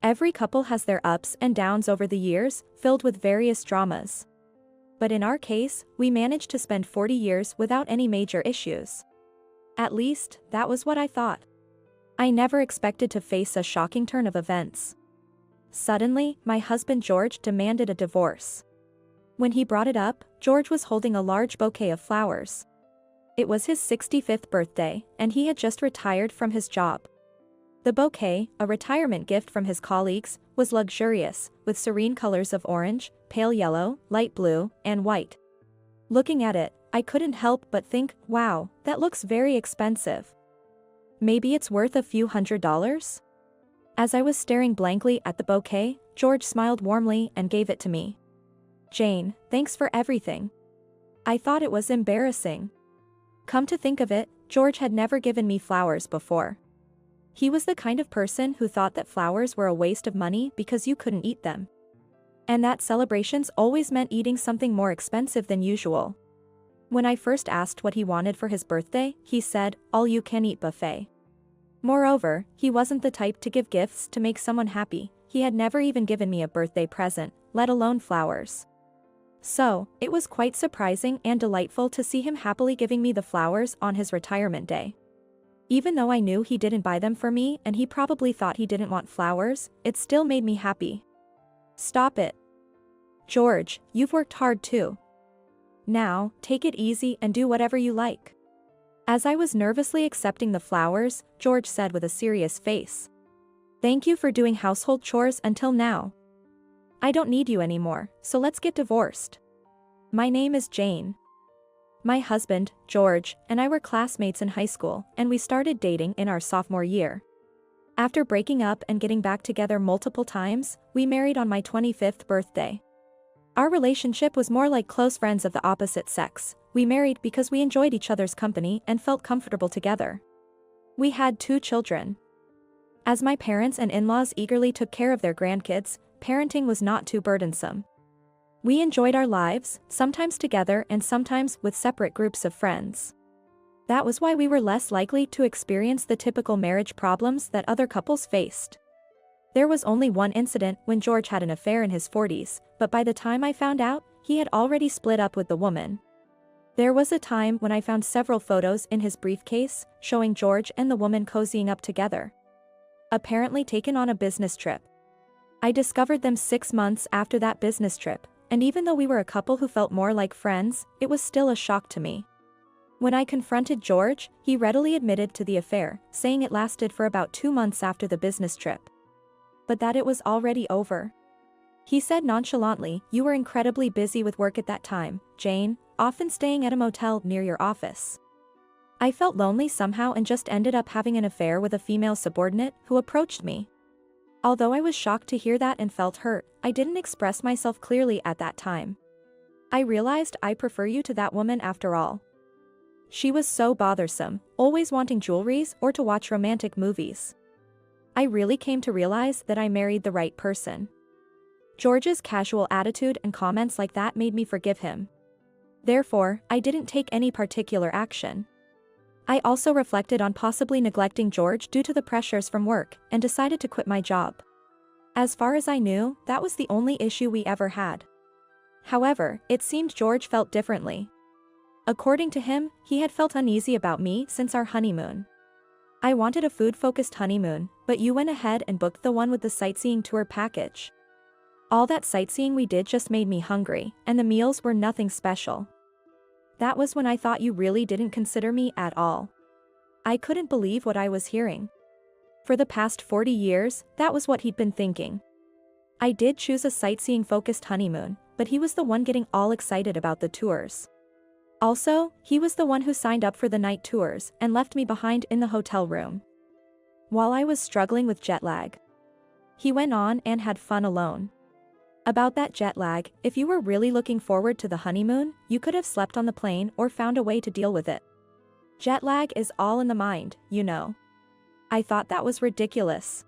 Every couple has their ups and downs over the years, filled with various dramas. But in our case, we managed to spend 40 years without any major issues. At least, that was what I thought. I never expected to face a shocking turn of events. Suddenly, my husband George demanded a divorce. When he brought it up, George was holding a large bouquet of flowers. It was his 65th birthday, and he had just retired from his job. The bouquet, a retirement gift from his colleagues, was luxurious, with serene colors of orange, pale yellow, light blue, and white. Looking at it, I couldn't help but think, wow, that looks very expensive. Maybe it's worth a few $100s? As I was staring blankly at the bouquet, George smiled warmly and gave it to me. Jane, thanks for everything. I thought it was embarrassing. Come to think of it, George had never given me flowers before. He was the kind of person who thought that flowers were a waste of money because you couldn't eat them. And that celebrations always meant eating something more expensive than usual. When I first asked what he wanted for his birthday, he said, all-you-can-eat buffet. Moreover, he wasn't the type to give gifts to make someone happy. He had never even given me a birthday present, let alone flowers. So, it was quite surprising and delightful to see him happily giving me the flowers on his retirement day. Even though I knew he didn't buy them for me and he probably thought he didn't want flowers, it still made me happy. Stop it. George, you've worked hard too. Now, take it easy and do whatever you like. As I was nervously accepting the flowers, George said with a serious face. Thank you for doing household chores until now. I don't need you anymore, so let's get divorced. My name is Jane. My husband, George, and I were classmates in high school, and we started dating in our sophomore year. After breaking up and getting back together multiple times, we married on my 25th birthday. Our relationship was more like close friends of the opposite sex. We married because we enjoyed each other's company and felt comfortable together. We had 2 children. As my parents and in-laws eagerly took care of their grandkids, parenting was not too burdensome. We enjoyed our lives, sometimes together and sometimes with separate groups of friends. That was why we were less likely to experience the typical marriage problems that other couples faced. There was only one incident when George had an affair in his 40s, but by the time I found out, he had already split up with the woman. There was a time when I found several photos in his briefcase, showing George and the woman cozying up together. Apparently taken on a business trip. I discovered them 6 months after that business trip, and even though we were a couple who felt more like friends, it was still a shock to me. When I confronted George, he readily admitted to the affair, saying it lasted for about 2 months after the business trip. But that it was already over. He said nonchalantly, "You were incredibly busy with work at that time, Jane, often staying at a motel near your office." I felt lonely somehow and just ended up having an affair with a female subordinate who approached me. Although I was shocked to hear that and felt hurt, I didn't express myself clearly at that time. I realized I prefer you to that woman after all. She was so bothersome, always wanting jewelries or to watch romantic movies. I really came to realize that I married the right person. George's casual attitude and comments like that made me forgive him. Therefore, I didn't take any particular action. I also reflected on possibly neglecting George due to the pressures from work, and decided to quit my job. As far as I knew, that was the only issue we ever had. However, it seemed George felt differently. According to him, he had felt uneasy about me since our honeymoon. I wanted a food-focused honeymoon, but you went ahead and booked the one with the sightseeing tour package. All that sightseeing we did just made me hungry, and the meals were nothing special. That was when I thought you really didn't consider me at all. I couldn't believe what I was hearing. For the past 40 years, that was what he'd been thinking. I did choose a sightseeing-focused honeymoon, but he was the one getting all excited about the tours. Also, he was the one who signed up for the night tours and left me behind in the hotel room. While I was struggling with jet lag, he went on and had fun alone. About that jet lag, if you were really looking forward to the honeymoon, you could have slept on the plane or found a way to deal with it. Jet lag is all in the mind, you know. I thought that was ridiculous.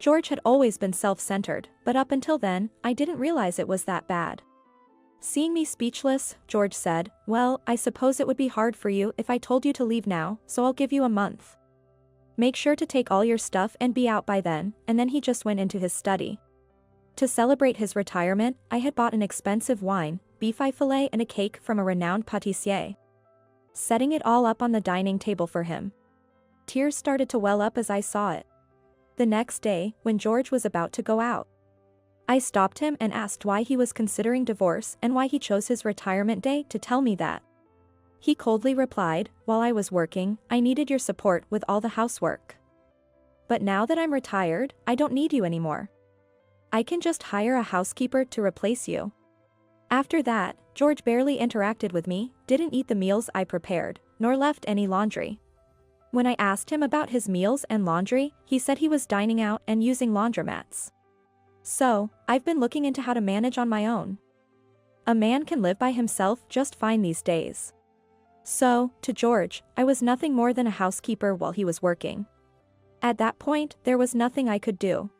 George had always been self-centered, but up until then, I didn't realize it was that bad. Seeing me speechless, George said, "Well, I suppose it would be hard for you if I told you to leave now, so I'll give you a month." Make sure to take all your stuff and be out by then, and then he just went into his study. To celebrate his retirement, I had bought an expensive wine, beef fillet and a cake from a renowned pâtissier. Setting it all up on the dining table for him. Tears started to well up as I saw it. The next day, when George was about to go out, I stopped him and asked why he was considering divorce and why he chose his retirement day to tell me that. He coldly replied, "While I was working, I needed your support with all the housework. But now that I'm retired, I don't need you anymore. I can just hire a housekeeper to replace you." After that, George barely interacted with me, didn't eat the meals I prepared, nor left any laundry. When I asked him about his meals and laundry, he said he was dining out and using laundromats. So, I've been looking into how to manage on my own. A man can live by himself just fine these days. So, to George, I was nothing more than a housekeeper while he was working. At that point, there was nothing I could do.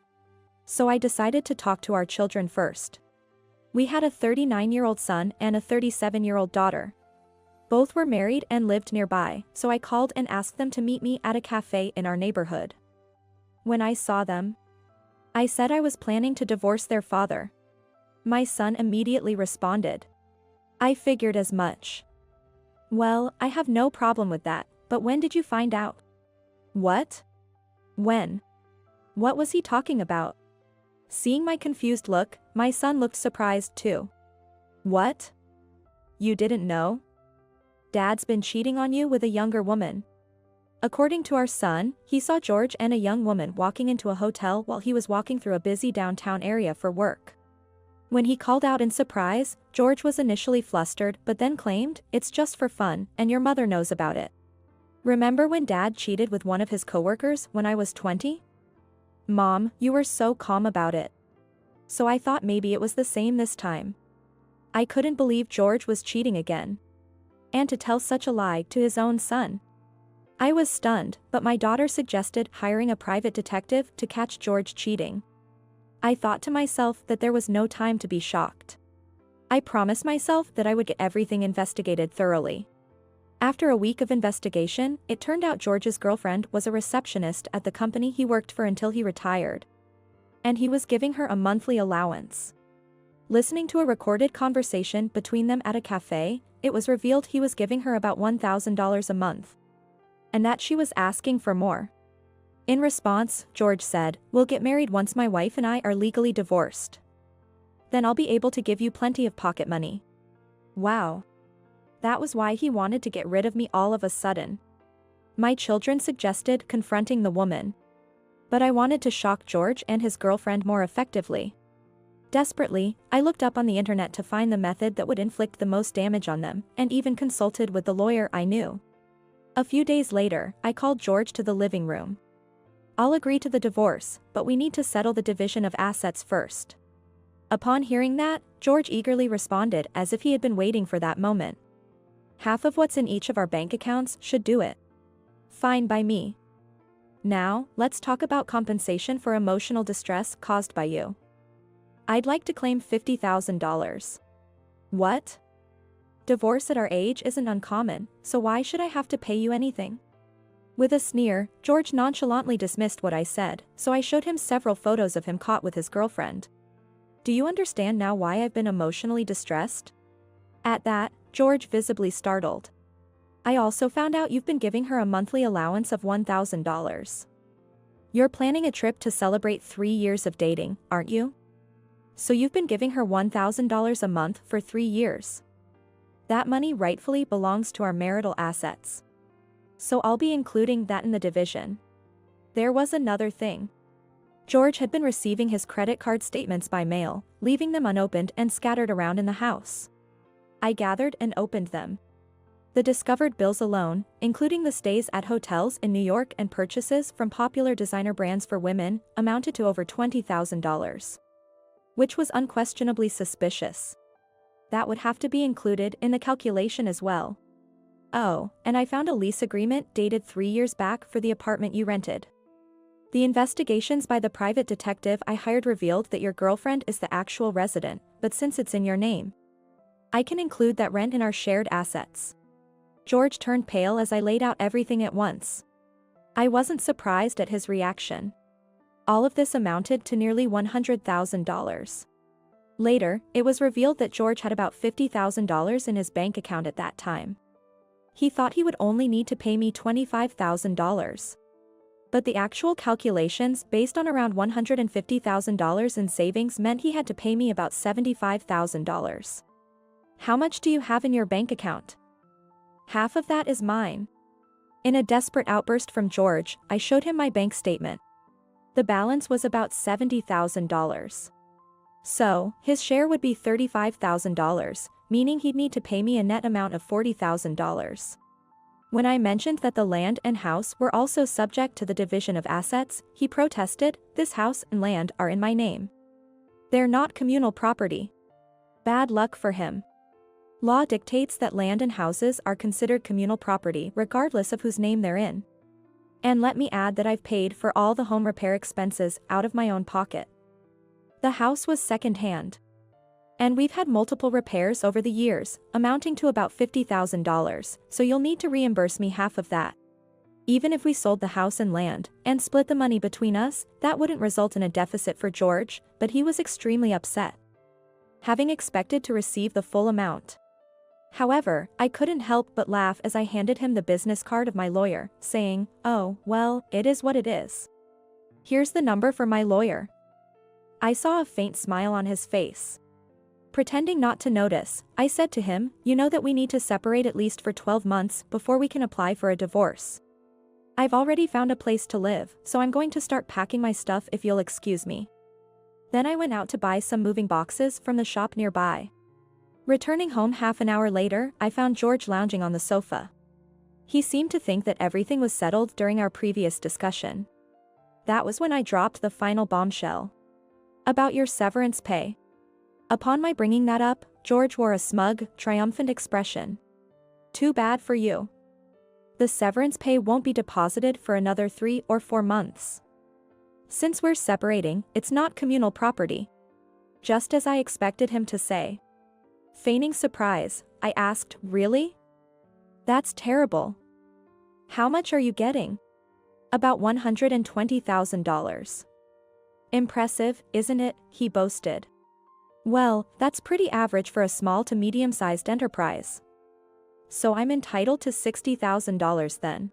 So I decided to talk to our children first. We had a 39-year-old son and a 37-year-old daughter. Both were married and lived nearby, so I called and asked them to meet me at a cafe in our neighborhood. When I saw them, I said I was planning to divorce their father. My son immediately responded, "I figured as much." "Well, I have no problem with that, but when did you find out?" "What? When? What was he talking about?" Seeing my confused look, my son looked surprised too. "What? You didn't know? Dad's been cheating on you with a younger woman." According to our son, he saw George and a young woman walking into a hotel while he was walking through a busy downtown area for work. When he called out in surprise, George was initially flustered but then claimed, "It's just for fun, and your mother knows about it. Remember when Dad cheated with one of his coworkers when I was 20? Mom, you were so calm about it." So I thought maybe it was the same this time. I couldn't believe George was cheating again. And to tell such a lie to his own son. I was stunned, but my daughter suggested hiring a private detective to catch George cheating. I thought to myself that there was no time to be shocked. I promised myself that I would get everything investigated thoroughly. After a week of investigation, it turned out George's girlfriend was a receptionist at the company he worked for until he retired. And he was giving her a monthly allowance. Listening to a recorded conversation between them at a cafe, it was revealed he was giving her about $1,000 a month. And that she was asking for more. In response, George said, "We'll get married once my wife and I are legally divorced. Then I'll be able to give you plenty of pocket money." Wow. That was why he wanted to get rid of me all of a sudden. My children suggested confronting the woman. But I wanted to shock George and his girlfriend more effectively. Desperately, I looked up on the internet to find the method that would inflict the most damage on them, and even consulted with the lawyer I knew. A few days later, I called George to the living room. "I'll agree to the divorce, but we need to settle the division of assets first." Upon hearing that, George eagerly responded as if he had been waiting for that moment. "Half of what's in each of our bank accounts should do it." Fine by me. "Now, let's talk about compensation for emotional distress caused by you. I'd like to claim $50,000. "What? Divorce at our age isn't uncommon, so why should I have to pay you anything?" With a sneer, George nonchalantly dismissed what I said, so I showed him several photos of him caught with his girlfriend. "Do you understand now why I've been emotionally distressed?" At that, George visibly startled. "I also found out you've been giving her a monthly allowance of $1,000. You're planning a trip to celebrate 3 years of dating, aren't you? So you've been giving her $1,000 a month for 3 years. That money rightfully belongs to our marital assets. So I'll be including that in the division." There was another thing. George had been receiving his credit card statements by mail, leaving them unopened and scattered around in the house. I gathered and opened them. The discovered bills alone, including the stays at hotels in New York and purchases from popular designer brands for women, amounted to over $20,000. Which was unquestionably suspicious. That would have to be included in the calculation as well. Oh, and I found a lease agreement dated 3 years back for the apartment you rented. The investigations by the private detective I hired revealed that your girlfriend is the actual resident, but since it's in your name, I can include that rent in our shared assets." George turned pale as I laid out everything at once. I wasn't surprised at his reaction. All of this amounted to nearly $100,000. Later, it was revealed that George had about $50,000 in his bank account at that time. He thought he would only need to pay me $25,000. But the actual calculations based on around $150,000 in savings meant he had to pay me about $75,000. How much do you have in your bank account? Half of that is mine. In a desperate outburst from George, I showed him my bank statement. The balance was about $70,000. So, his share would be $35,000, meaning he'd need to pay me a net amount of $40,000. When I mentioned that the land and house were also subject to the division of assets, he protested, "This house and land are in my name. They're not communal property." Bad luck for him. Law dictates that land and houses are considered communal property regardless of whose name they're in. And let me add that I've paid for all the home repair expenses out of my own pocket. The house was second-hand. And we've had multiple repairs over the years, amounting to about $50,000, so you'll need to reimburse me half of that. Even if we sold the house and land, and split the money between us, that wouldn't result in a deficit for George, but he was extremely upset, having expected to receive the full amount. However, I couldn't help but laugh as I handed him the business card of my lawyer, saying, "Oh, well, it is what it is. Here's the number for my lawyer." I saw a faint smile on his face. Pretending not to notice, I said to him, "You know that we need to separate at least for 12 months before we can apply for a divorce. I've already found a place to live, so I'm going to start packing my stuff if you'll excuse me." Then I went out to buy some moving boxes from the shop nearby. Returning home half an hour later, I found George lounging on the sofa. He seemed to think that everything was settled during our previous discussion. That was when I dropped the final bombshell. About your severance pay. Upon my bringing that up, George wore a smug, triumphant expression. "Too bad for you. The severance pay won't be deposited for another 3 or 4 months. Since we're separating, it's not communal property." Just as I expected him to say. Feigning surprise, I asked, "Really? That's terrible. How much are you getting?" "About $120,000. "Impressive, isn't it?" he boasted. "Well, that's pretty average for a small to medium-sized enterprise. So I'm entitled to $60,000 then."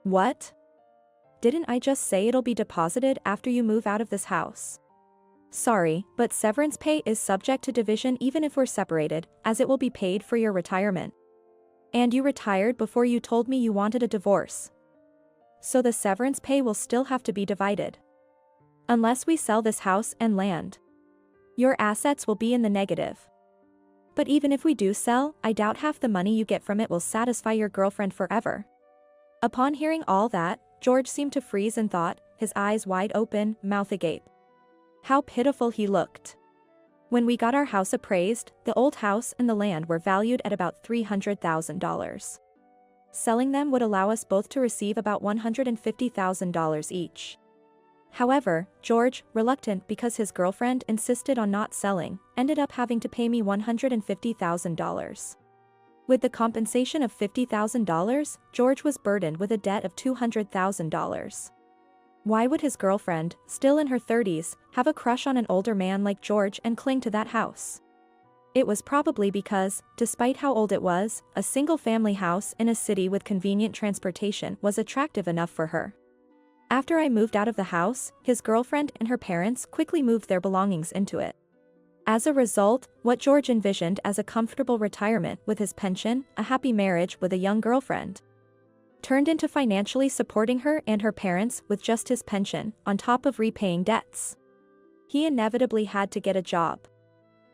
"What? Didn't I just say it'll be deposited after you move out of this house?" "Sorry, but severance pay is subject to division even if we're separated, as it will be paid for your retirement. And you retired before you told me you wanted a divorce. So the severance pay will still have to be divided. Unless we sell this house and land. Your assets will be in the negative. But even if we do sell, I doubt half the money you get from it will satisfy your girlfriend forever." Upon hearing all that, George seemed to freeze in thought, his eyes wide open, mouth agape. How pitiful he looked. When we got our house appraised, the old house and the land were valued at about $300,000. Selling them would allow us both to receive about $150,000 each. However, George, reluctant because his girlfriend insisted on not selling, ended up having to pay me $150,000. With the compensation of $50,000, George was burdened with a debt of $200,000. Why would his girlfriend, still in her 30s, have a crush on an older man like George and cling to that house? It was probably because, despite how old it was, a single-family house in a city with convenient transportation was attractive enough for her. After I moved out of the house, his girlfriend and her parents quickly moved their belongings into it. As a result, what George envisioned as a comfortable retirement with his pension, a happy marriage with a young girlfriend, turned into financially supporting her and her parents with just his pension, on top of repaying debts. He inevitably had to get a job.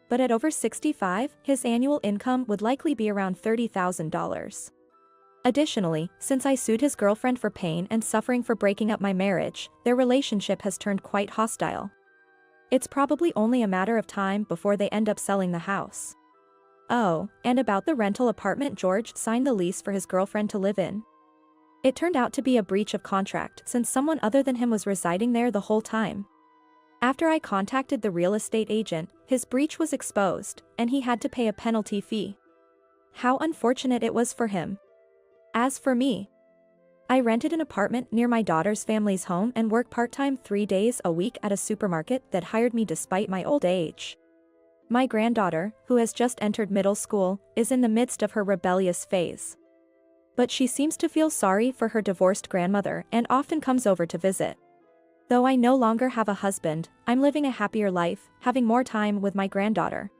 But at over 65, his annual income would likely be around $30,000. Additionally, since I sued his girlfriend for pain and suffering for breaking up my marriage, their relationship has turned quite hostile. It's probably only a matter of time before they end up selling the house. Oh, and about the rental apartment George signed the lease for his girlfriend to live in. It turned out to be a breach of contract since someone other than him was residing there the whole time. After I contacted the real estate agent, his breach was exposed, and he had to pay a penalty fee. How unfortunate it was for him. As for me, I rented an apartment near my daughter's family's home and work part-time 3 days a week at a supermarket that hired me despite my old age. My granddaughter, who has just entered middle school, is in the midst of her rebellious phase. But she seems to feel sorry for her divorced grandmother and often comes over to visit. Though I no longer have a husband, I'm living a happier life, having more time with my granddaughter.